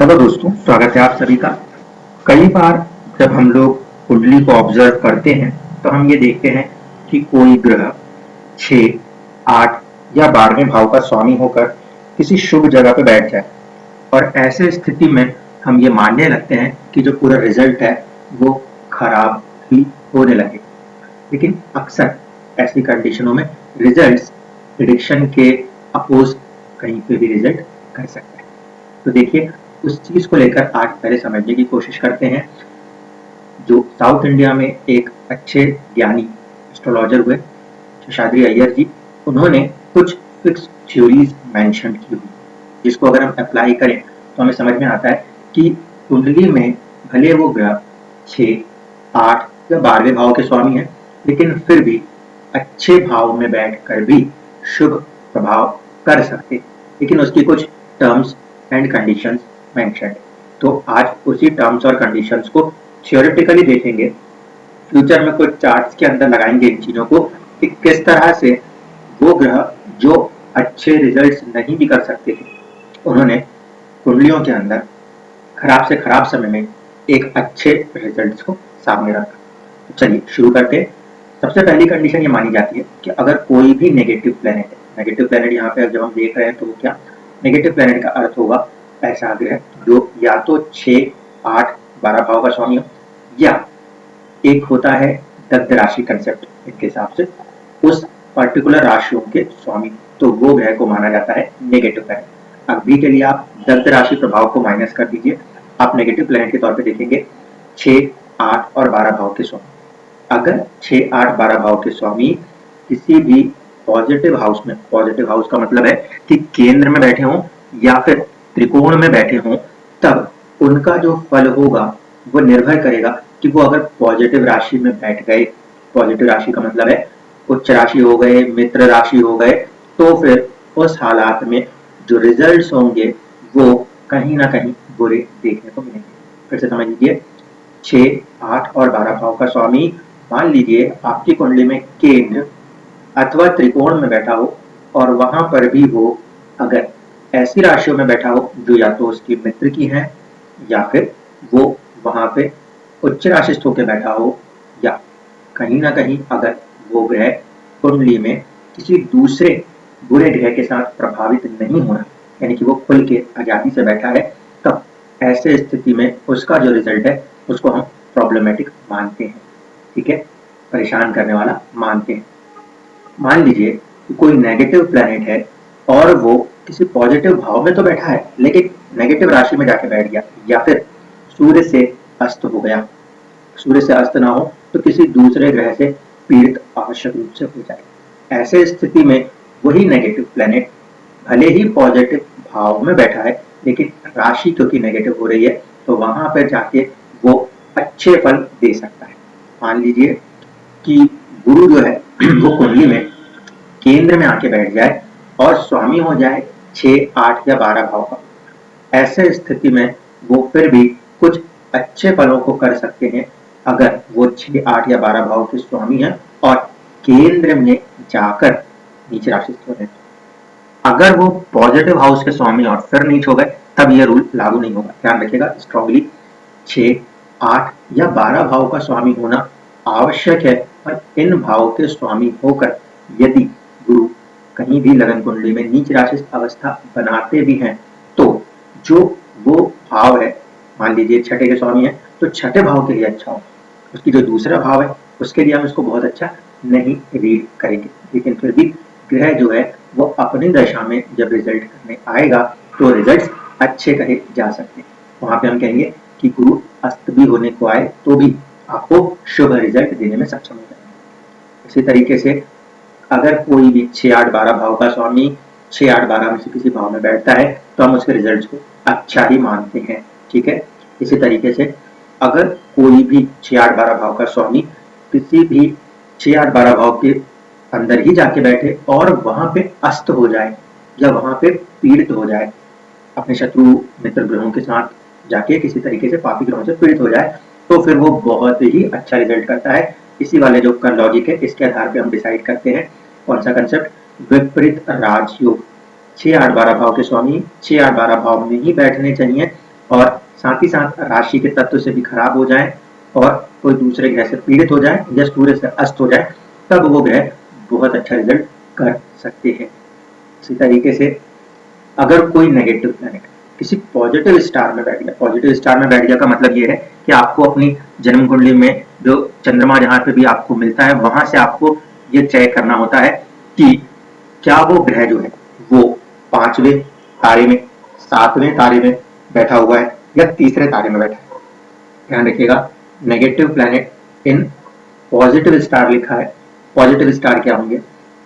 Hello दोस्तों, स्वागत है आप सभी का। कई बार जब हम लोग कुंडली को ऑब्जर्व करते हैं तो हम ये देखते हैं कि कोई ग्रह 6, 8 या 12वें भाव का स्वामी होकर किसी शुभ जगह पे बैठ जाए और ऐसे स्थिति में हम ये मानने लगते हैं कि जो पूरा रिजल्ट है वो खराब ही होने लगे। लेकिन अक्सर ऐसी कंडीशनों में रिजल्ट्स प्रिडिक्शन के अपोज कहीं पे भी रिजल्ट कर सकते हैं। तो देखिए, उस चीज को लेकर आज पहले समझने की कोशिश करते हैं। जो साउथ इंडिया में एक अच्छे ज्ञानी एस्ट्रोलॉजर हुए शेषाद्री अय्यर जी, उन्होंने कुछ फिक्स थ्योरीज मेंशन की हुई, जिसको अगर हम अप्लाई करें तो हमें समझ में आता है कि कुंडली में भले वो ग्रह 6, 8 या 12वें भाव के स्वामी हैं, लेकिन फिर भी अच्छे भाव में बैठकर भी शुभ प्रभाव कर सकते, लेकिन उसकी कुछ टर्म्स एंड कंडीशंस मेंशन्ड। तो आज उसी टर्म्स और कंडीशंस को थियोरेटिकली देखेंगे, फ्यूचर में कुछ चार्ट्स के अंदर लगाएंगे इन चीजों को कि किस तरह से वो ग्रह जो अच्छे रिजल्ट्स नहीं भी कर सकते थे, उन्होंने कुंडलियों के अंदर खराब से खराब समय में एक अच्छे रिजल्ट्स को सामने रखा। तो चलिए शुरू करते हैं। सबसे पहली कंडीशन ये मानी जाती है कि अगर कोई भी नेगेटिव प्लेनेट है, नेगेटिव प्लेनेट यहाँ पे जब हम देख रहे हैं तो वो क्या, नेगेटिव प्लेनेट का अर्थ होगा ऐसा ग्रह जो या तो 6, 8, 12 भाव का स्वामी हो, या एक होता है दग्ध राशि कंसेप्ट, इनके हिसाब से उस पर्टिकुलर राशियों के स्वामी, तो वो ग्रह को माना जाता है नेगेटिव प्लेनेट। अभी के लिए आप दग्ध राशि प्रभाव को माइनस कर दीजिए, आप नेगेटिव प्लेनेट के तौर पे देखेंगे 6, 8 और 12 भाव के स्वामी। अगर 6, 8, 12 भाव के स्वामी किसी भी पॉजिटिव हाउस में, पॉजिटिव हाउस का मतलब है कि केंद्र में बैठे हों या फिर त्रिकोण में बैठे हों, तब उनका जो फल होगा वो निर्भर करेगा कि वो अगर पॉजिटिव राशि में बैठ गए, पॉजिटिव राशि का मतलब है उच्च राशि हो गए, मित्र राशि हो गए, तो फिर उस हालात में जो रिजल्ट्स होंगे वो कहीं ना कहीं बुरे देखने को मिलेंगे। फिर से समझ लीजिए, 6, 8 और 12 भाव का स्वामी मान लीजिए आपकी कुंडली में केंद्र अथवा त्रिकोण में बैठा हो और वहां पर भी वो अगर ऐसी राशियों में बैठा हो जो या तो उसकी मित्र की है, या फिर वो वहां पे उच्च राशिस्थ होकर बैठा हो, या कहीं ना कहीं अगर वो ग्रह कुंडली में किसी दूसरे बुरे ग्रह के साथ प्रभावित नहीं हो रहा, यानी कि वो खुल के आजादी से बैठा है, तब ऐसे स्थिति में उसका जो रिजल्ट है उसको हम प्रॉब्लमेटिक मानते हैं। ठीक है, परेशान करने वाला मानते हैं। मान लीजिए कि कोई नेगेटिव प्लैनेट है और वो किसी पॉजिटिव भाव में तो बैठा है लेकिन नेगेटिव राशि में जाके बैठ गया, या फिर सूर्य से अस्त हो गया। सूर्य से अस्त ना हो तो किसी दूसरे ग्रह से पीड़ित आवश्यक रूप से हो जाए। ऐसे स्थिति में वही नेगेटिव प्लैनेट भले ही पॉजिटिव भाव में बैठा है, लेकिन राशि क्योंकि नेगेटिव हो रही है तो वहां पर जाके वो अच्छे फल दे सकता है। मान लीजिए कि गुरु जो है वो कुंडली में केंद्र में आके बैठ जाए और स्वामी हो जाए 6, 8 या 12 भाव का। ऐसे स्थिति में वो फिर भी कुछ अच्छे फलों को कर सकते हैं अगर वो 6, 8 या 12 भाव के स्वामी हैं और केंद्र में जाकर नीच राशिस्थ हो रहे हैं। अगर वो पॉजिटिव हाउस के स्वामी और फिर नीच हो गए तब ये रूल लागू नहीं होगा। ध्यान रखिएगा स्ट्रांगली, 6, 8 या 12 भाव का स्वामी होना आवश्यक है, और इन भाव के स्वामी होकर यदि गुरु कहीं भी लगन कुंडली में नीच राशिस्थ अवस्था बनाते भी हैं तो जो वो भाव है, मान लीजिए छठे के स्वामी है तो छठे भाव के लिए अच्छा हो, उसकी जो दूसरा भाव है उसके लिए हम इसको बहुत अच्छा नहीं रीड करेंगे, लेकिन फिर भी ग्रह जो है वो अपनी दशा में जब रिजल्ट करने आएगा तो रिजल्ट्स अच्छे कहे जा सकते हैं। वहां पे हम कहेंगे कि गुरु अस्त भी होने को आए तो भी आपको शुभ रिजल्ट देने में सक्षम हो जाएंगे। इसी तरीके से अगर कोई भी 6, 8, 12 भाव का स्वामी 6, 8, 12 में से किसी भाव में बैठता है तो हम उसके रिजल्ट को अच्छा ही मानते हैं। ठीक है, इसी तरीके से अगर कोई भी 6, 8, 12 भाव का स्वामी किसी भी 6, 8, 12 भाव के अंदर ही जाके बैठे और वहां पे अस्त हो जाए या वहां पे पीड़ित हो जाए, अपने शत्रु मित्र ग्रहों के साथ जाके किसी तरीके से पापी ग्रहों से पीड़ित हो जाए, तो फिर वो बहुत ही अच्छा रिजल्ट करता है। इसी वाले जो का लॉजिक है इसके आधार पे हम डिसाइड करते हैं कौन सा कंसेप्ट, विपरीत राजयोग। 6, 8, 12 भाव के स्वामी 6, 8, 12 भाव में ही बैठने चाहिए और साथ ही साथ राशि के तत्व से भी खराब हो जाए और कोई दूसरे ग्रह से पीड़ित हो जाए या सूर्य से अस्त हो जाए, तब वो ग्रह बहुत अच्छा रिजल्ट कर सकते हैं। इसी तरीके से अगर कोई नेगेटिव प्लैनेट किसी पॉजिटिव स्टार में बैठ गया, पॉजिटिव स्टार में बैठ गया का मतलब ये है कि आपको अपनी जन्म कुंडली में जो चंद्रमा जहां पे भी आपको मिलता है वहां से आपको ये चेक करना होता है कि क्या वो ग्रह जो है वो 5वें तारे में, 7वें तारे में बैठा हुआ है या तीसरे तारे में बैठा है। ध्यान रखिएगा, negative planet in positive star लिखा है। पॉजिटिव स्टार क्या होंगे?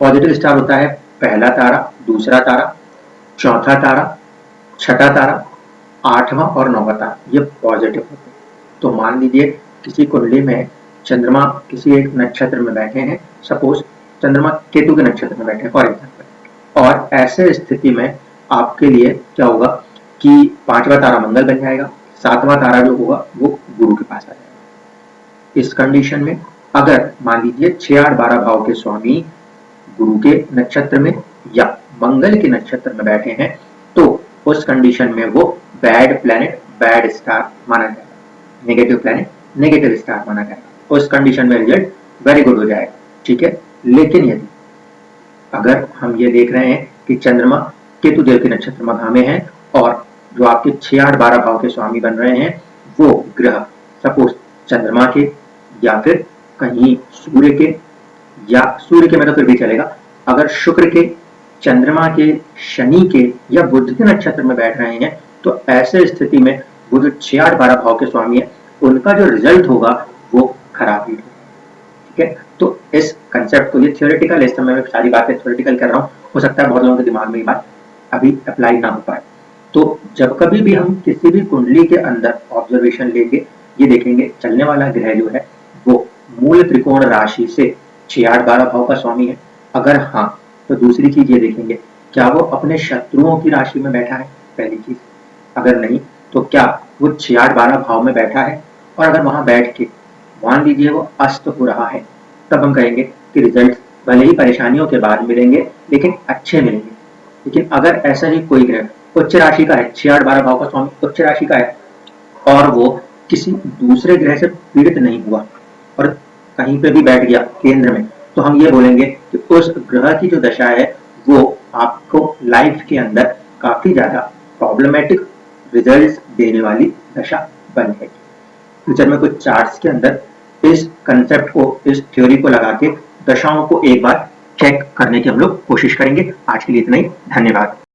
पॉजिटिव स्टार होता है पहला तारा, दूसरा तारा, चौथा तारा, छठा तारा, 8वां और 9वां तारा, ये पॉजिटिव होते हैं। तो मान लीजिए किसी कुंडली में चंद्रमा किसी एक नक्षत्र में बैठे हैं, सपोज चंद्रमा केतु के नक्षत्र में बैठे हैं फॉर एग्जाम्पल, और ऐसे स्थिति में आपके लिए क्या होगा कि 5वां तारा मंगल बन जाएगा, 7वां तारा जो होगा वो गुरु के पास आ जाएगा। इस कंडीशन में अगर मान लीजिए 6, 8, 12 भाव के स्वामी गुरु के नक्षत्र में या मंगल के नक्षत्र में बैठे हैं तो उस कंडीशन में वो बैड प्लैनेट, बैड स्टार माना जाएगा, नेगेटिव प्लैनेट, नेगेटिव स्टार माना जाएगा। उस कंडीशन में रिजल्ट वेरी गुड हो जाएगा, ठीक है। लेकिन यदि अगर हम ये देख रहे हैं कि चंद्रमा केतु देव के नक्षत्र मघा में है और जो आपके 6, 8, 12 भाव के स्वामी बन रहे हैं वो ग्रह सपोज चंद्रमा के या फिर कहीं सूर्य के, या सूर्य के में तो फिर भी चलेगा, अगर शुक्र के, चंद्रमा के, शनि के या बुध के नक्षत्र में बैठ रहे हैं तो ऐसे स्थिति में वो जो 6, 8, 12 भाव के स्वामी है उनका जो रिजल्ट होगा वो खराब ही होगा, ठीक है। तो इस कंसेप्ट को, ये थियोरेटिकल, इस समय मैं सारी बातें थियोरेटिकल कर रहा हूँ, हो सकता है बहुत लोगों के दिमाग में ये बात अभी अप्लाई ना हो पाए। तो जब कभी भी हम किसी भी कुंडली के अंदर ऑब्जर्वेशन लेंगे, ये देखेंगे चलने वाला ग्रह जो है वो मूल त्रिकोण राशि से 6, 8, 12 भाव का स्वामी है। अगर हाँ, तो दूसरी चीज ये देखेंगे क्या वो अपने शत्रुओं की राशि में बैठा है, पहली चीज। अगर नहीं तो क्या वो 6, 8, 12 भाव में बैठा है, और अगर वहां बैठ के मान लीजिए वो अस्त हो रहा है, तब हम कहेंगे कि रिजल्ट भले ही परेशानियों के बाद मिलेंगे लेकिन अच्छे मिलेंगे। लेकिन अगर ऐसा ही कोई ग्रह उच्च राशि का है, 6, 8, 12 भाव का स्वामी उच्च राशि का है और वो किसी दूसरे ग्रह से पीड़ित नहीं हुआ और कहीं पे भी बैठ गया केंद्र में, तो हम ये बोलेंगे कि उस ग्रह की जो दशा है वो आपको लाइफ के अंदर काफी ज्यादा प्रॉब्लमेटिक रिजल्ट्स देने वाली दशा बन जाएगी। फ्यूचर में कुछ चार्ट्स के अंदर इस कंसेप्ट को, इस थ्योरी को लगा के दशाओं को एक बार चेक करने की हम लोग कोशिश करेंगे। आज के लिए इतना ही, धन्यवाद।